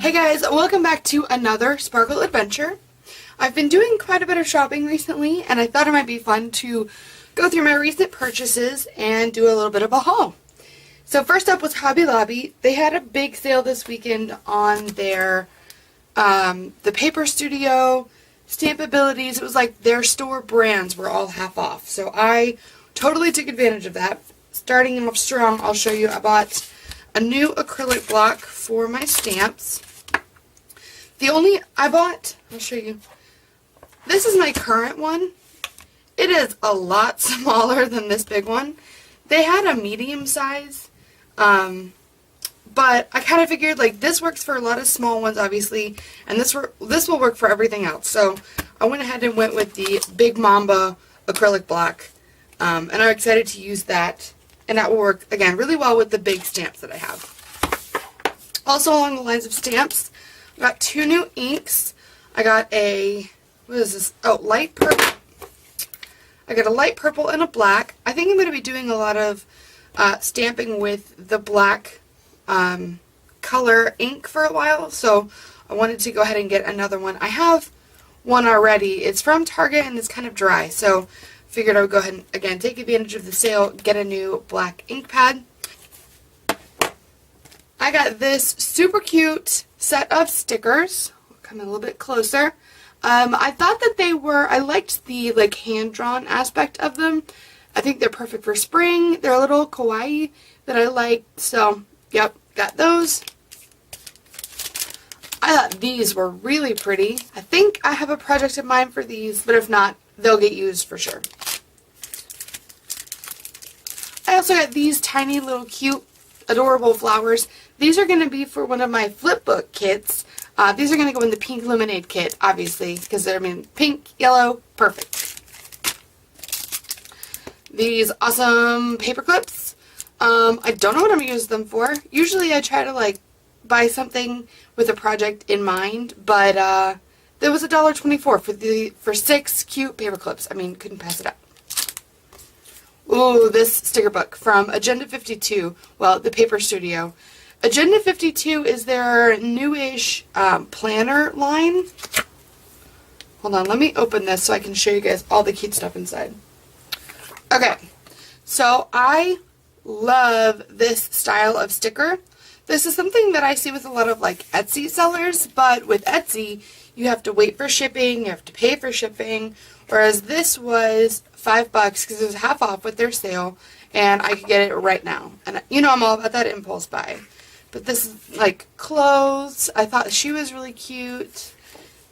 Hey guys, welcome back to another Sparkle Adventure. I've been doing quite a bit of shopping recently, and I thought it might be fun to go through my recent purchases and do a little bit of a haul. So first up was Hobby Lobby. They had a big sale this weekend on their the Paper Studio, Stampabilities. It was like their store brands were all half off. So I totally took advantage of that. Starting off strong, I'll show you I bought a new acrylic block for my stamps. I'll show you. This is my current one. It is a lot smaller than this big one. They had a medium size, but I kind of figured like this works for a lot of small ones, obviously, and this will work for everything else. So I went ahead and went with the Big Mamba acrylic block, and I'm excited to use that. And that will work, again, really well with the big stamps that I have. Also, along the lines of stamps, I got two new inks. I got a, what is this? Oh, light purple. I got a light purple and a black. I think I'm going to be doing a lot of stamping with the black color ink for a while. So I wanted to go ahead and get another one. I have one already. It's from Target and it's kind of dry. So figured I would go ahead and, again, take advantage of the sale, get a new black ink pad. I got this super cute set of stickers. I'll come in a little bit closer. I thought that I liked the like hand-drawn aspect of them. I think they're perfect for spring. They're a little kawaii that I like. So, yep, got those. I thought these were really pretty. I think I have a project in mind for these, but if not, they'll get used for sure. I also got these tiny little cute, adorable flowers. These are going to be for one of my flip book kits. These are going to go in the pink lemonade kit, obviously, because they're pink, yellow, perfect. These awesome paper clips. I don't know what I'm going to use them for. Usually I try to like buy something with a project in mind, but there was $1.24 for 6 cute paper clips. I mean, couldn't pass it up. Ooh, this sticker book from Agenda 52, well, the Paper Studio. Agenda 52 is their newish planner line. Hold on, let me open this so I can show you guys all the cute stuff inside. Okay, so I love this style of sticker. This is something that I see with a lot of like Etsy sellers, but with Etsy, you have to wait for shipping, you have to pay for shipping, whereas this was $5 because it was half off with their sale, and I could get it right now. And you know I'm all about that impulse buy. But this is like clothes. I thought she was really cute.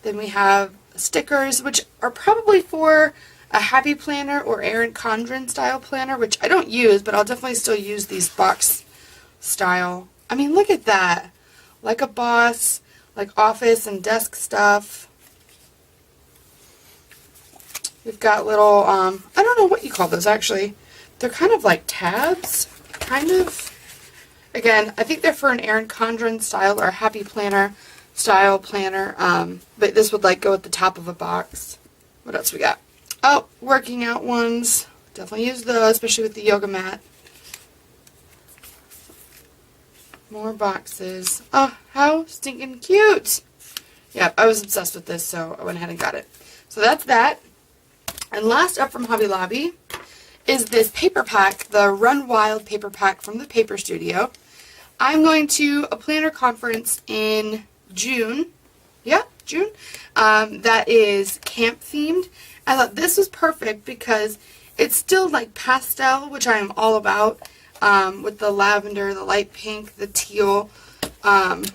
Then we have stickers, which are probably for a Happy Planner or Erin Condren style planner, which I don't use, but I'll definitely still use these box style. I mean, look at that. Like a boss, like office and desk stuff. We've got little, I don't know what you call those actually. They're kind of like tabs, kind of. Again, I think they're for an Erin Condren style or Happy Planner style planner, but this would like go at the top of a box. What else we got? Oh, working out ones. Definitely use those, especially with the yoga mat. More boxes. Oh, how stinking cute. Yep, I was obsessed with this, so I went ahead and got it. So that's that. And last up from Hobby Lobby is this paper pack, the Run Wild paper pack from the Paper Studio. I'm going to a planner conference in June. Yeah, June. That is camp themed. I thought this was perfect because it's still like pastel, which I am all about, with the lavender, the light pink, the teal. But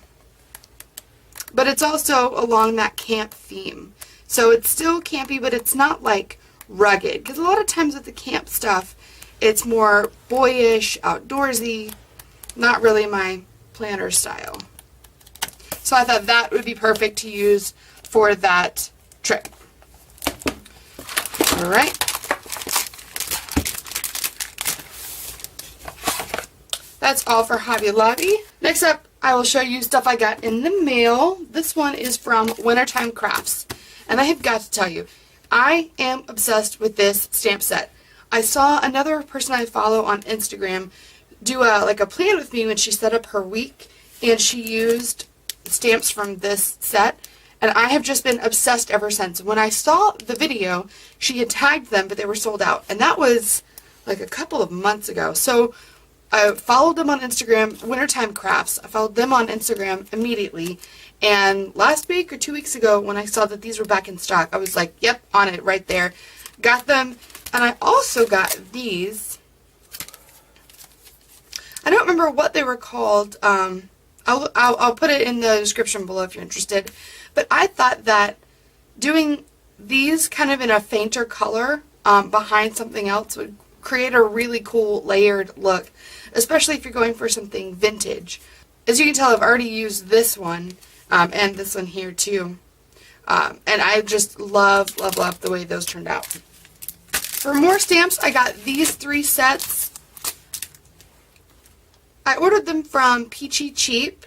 it's also along that camp theme. So it's still campy, but it's not like rugged, because a lot of times with the camp stuff it's more boyish, outdoorsy, not really my planner style. So I thought that would be perfect to use for that trip. Alright, that's all for Hobby Lobby. Next up, I will show you stuff I got in the mail. This one is from Wintertime Crafts, and I have got to tell you, I am obsessed with this stamp set. I saw another person I follow on Instagram do a plan with me when she set up her week, and she used stamps from this set, and I have just been obsessed ever since. When I saw the video, she had tagged them, but they were sold out, and that was like a couple of months ago. So I followed them on Instagram, Wintertime Crafts. I followed them on Instagram immediately, and last week or 2 weeks ago when I saw that these were back in stock, I was like, yep, on it right there. Got them, and I also got these. I don't remember what they were called. I'll put it in the description below if you're interested. But I thought that doing these kind of in a fainter color behind something else would create a really cool layered look, especially if you're going for something vintage. As you can tell, I've already used this one and this one here too. And I just love, love, love the way those turned out. For more stamps, I got these 3 sets. I ordered them from Peachy Cheap.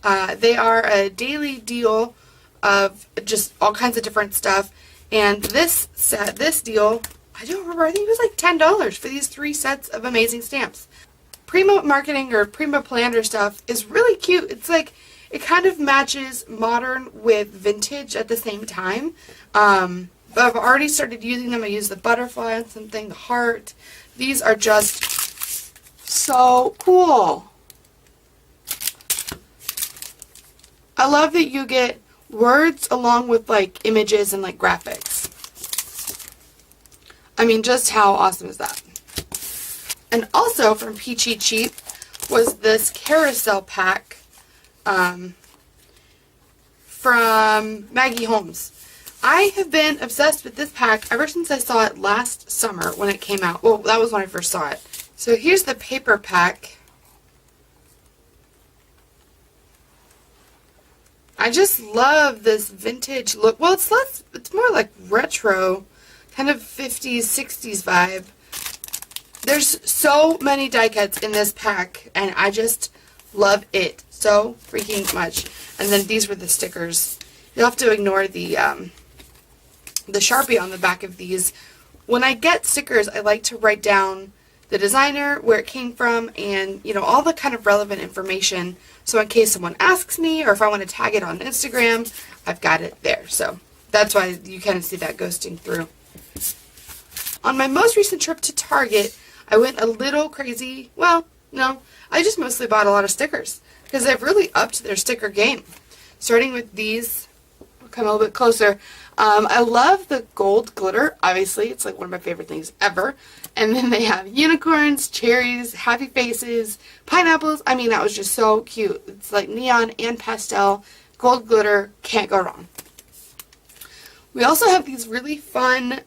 They are a daily deal of just all kinds of different stuff. And this set, this deal, I don't remember, I think it was like $10 for these 3 sets of amazing stamps. Primo Marketing or Primo Planner stuff is really cute. It's like, it kind of matches modern with vintage at the same time. But I've already started using them. I use the butterfly on something, the heart. These are just so cool. I love that you get words along with like images and like graphics. I mean, just how awesome is that? And also from Peachy Cheap was this carousel pack from Maggie Holmes. I have been obsessed with this pack ever since I saw it last summer when it came out. Well, that was when I first saw it. So here's the paper pack. I just love this vintage look. Well, it's more like retro, kind of 50s, 60s vibe. There's so many die cuts in this pack, and I just love it so freaking much. And then these were the stickers. You'll have to ignore the Sharpie on the back of these. When I get stickers, I like to write down the designer, where it came from, and, you know, all the kind of relevant information. So in case someone asks me, or if I want to tag it on Instagram, I've got it there. So that's why you kind of see that ghosting through. On my most recent trip to Target, I went a little crazy. Well, no, I just mostly bought a lot of stickers because they've really upped their sticker game. Starting with these, I'll come a little bit closer. I love the gold glitter. Obviously, it's like one of my favorite things ever. And then they have unicorns, cherries, happy faces, pineapples. I mean, that was just so cute. It's like neon and pastel, gold glitter, can't go wrong. We also have these really fun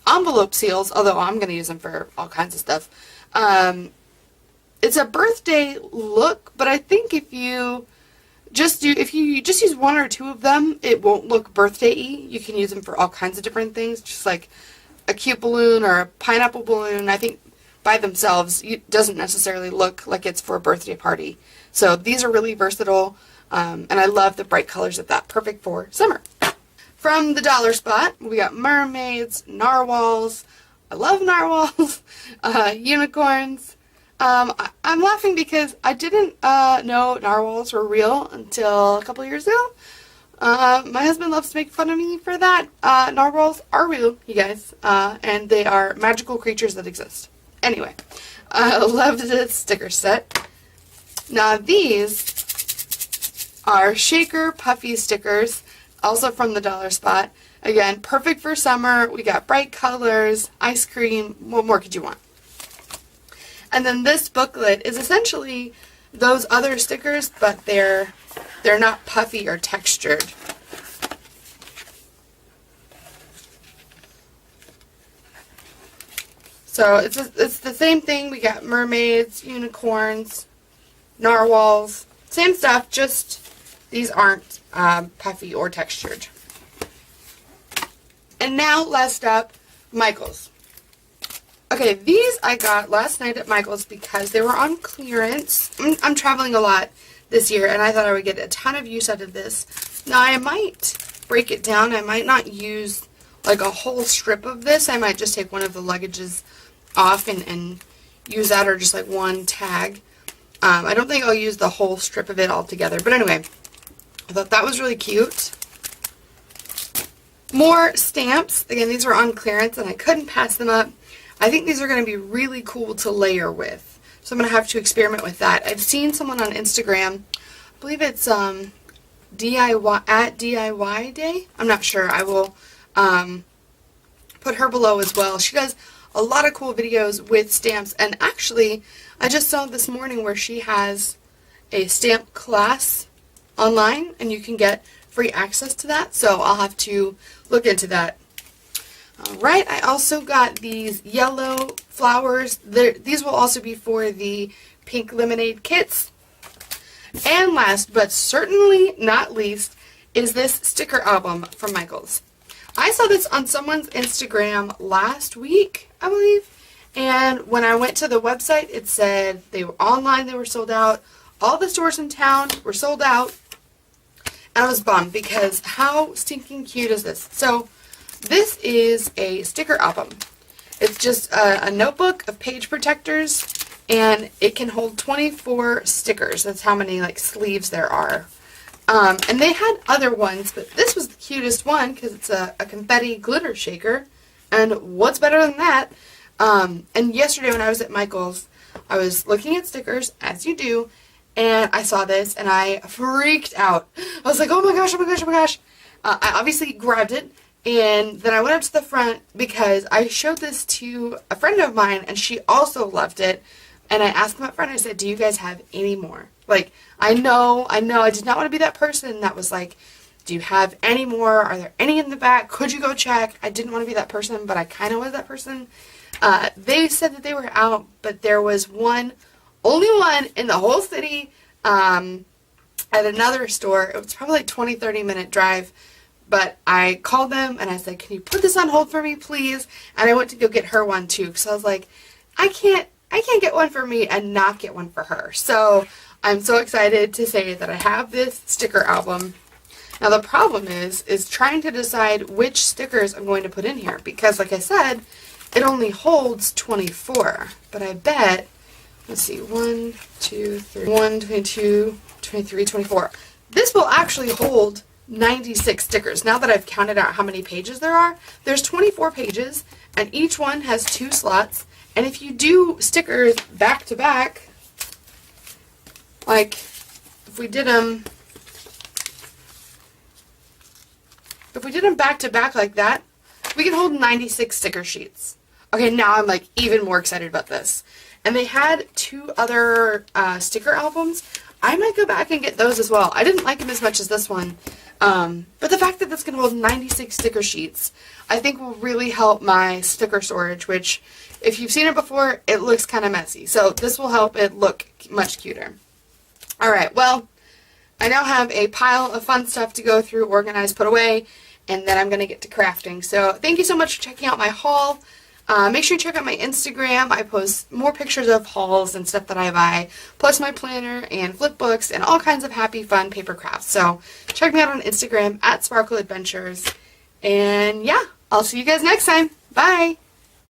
envelope seals, although I'm going to use them for all kinds of stuff. It's a birthday look, but I think if you just use 1 or 2 of them, it won't look birthday-y. You can use them for all kinds of different things, just like a cute balloon or a pineapple balloon. I think by themselves, it doesn't necessarily look like it's for a birthday party. So these are really versatile, and I love the bright colors of that. Perfect for summer. From the Dollar Spot, we got mermaids, narwhals. I love narwhals. Unicorns. I'm laughing because I didn't know narwhals were real until a couple years ago. My husband loves to make fun of me for that. Narwhals are real, you guys, and they are magical creatures that exist. Anyway, I love this sticker set. Now these are shaker puffy stickers, also from the Dollar Spot. Again, perfect for summer. We got bright colors, ice cream. What more could you want? And then this booklet is essentially those other stickers, but they're not puffy or textured. So it's the same thing. We got mermaids, unicorns, narwhals, same stuff, just these aren't puffy or textured. And now, last up, Michaels. Okay, these I got last night at Michael's because they were on clearance. I'm traveling a lot this year, and I thought I would get a ton of use out of this. Now, I might break it down. I might not use like a whole strip of this. I might just take one of the luggages off and use that, or just like one tag. I don't think I'll use the whole strip of it all together. But anyway, I thought that was really cute. More stamps. Again, these were on clearance and I couldn't pass them up. I think these are going to be really cool to layer with. So I'm going to have to experiment with that. I've seen someone on Instagram, I believe it's DIY at DIY Day. I'm not sure. I will put her below as well. She does a lot of cool videos with stamps, and actually I just saw this morning where she has a stamp class online and you can get free access to that, so I'll have to look into that. Alright, I also got these yellow flowers. These will also be for the pink lemonade kits. And last but certainly not least is this sticker album from Michaels. I saw this on someone's Instagram last week, I believe, and when I went to the website it said they were online, they were sold out. All the stores in town were sold out, and I was bummed because how stinking cute is this? So this is a sticker album. It's just a notebook of page protectors, and it can hold 24 stickers. That's how many like sleeves there are. And they had other ones, but this was the cutest one because it's a confetti glitter shaker. And what's better than that? And yesterday when I was at Michael's, I was looking at stickers, as you do, and I saw this and I freaked out. I was like, oh my gosh, oh my gosh, oh my gosh. I obviously grabbed it, and then I went up to the front because I showed this to a friend of mine and she also loved it. And I asked my friend, I said, do you guys have any more? Like, I know, I did not want to be that person that was like, do you have any more? Are there any in the back? Could you go check? I didn't want to be that person, but I kind of was that person. They said that they were out, but there was one, only one in the whole city at another store. It was probably like 20-30 minute drive, but I called them and I said, can you put this on hold for me, please? And I went to go get her one too, because I was like, I can't get one for me and not get one for her. So I'm so excited to say that I have this sticker album. Now the problem is trying to decide which stickers I'm going to put in here, because like I said, it only holds 24. But I bet, let's see, 1, 2, 3, 1, 22, 23, 24. This will actually hold 96 stickers. Now that I've counted out how many pages there are, there's 24 pages and each one has 2 slots. And if you do stickers back to back, like if we did them back to back like that, we can hold 96 sticker sheets. Okay, now I'm like even more excited about this. And they had 2 other sticker albums. I might go back and get those as well. I didn't like them as much as this one. But the fact that that's going to hold 96 sticker sheets, I think will really help my sticker storage, which, if you've seen it before, it looks kind of messy. So this will help it look much cuter. Alright, well, I now have a pile of fun stuff to go through, organize, put away, and then I'm going to get to crafting. So thank you so much for checking out my haul. Make sure you check out my Instagram. I post more pictures of hauls and stuff that I buy, plus my planner and flip books and all kinds of happy, fun paper crafts. So check me out on Instagram at Sparkle Adventures. And yeah, I'll see you guys next time. Bye!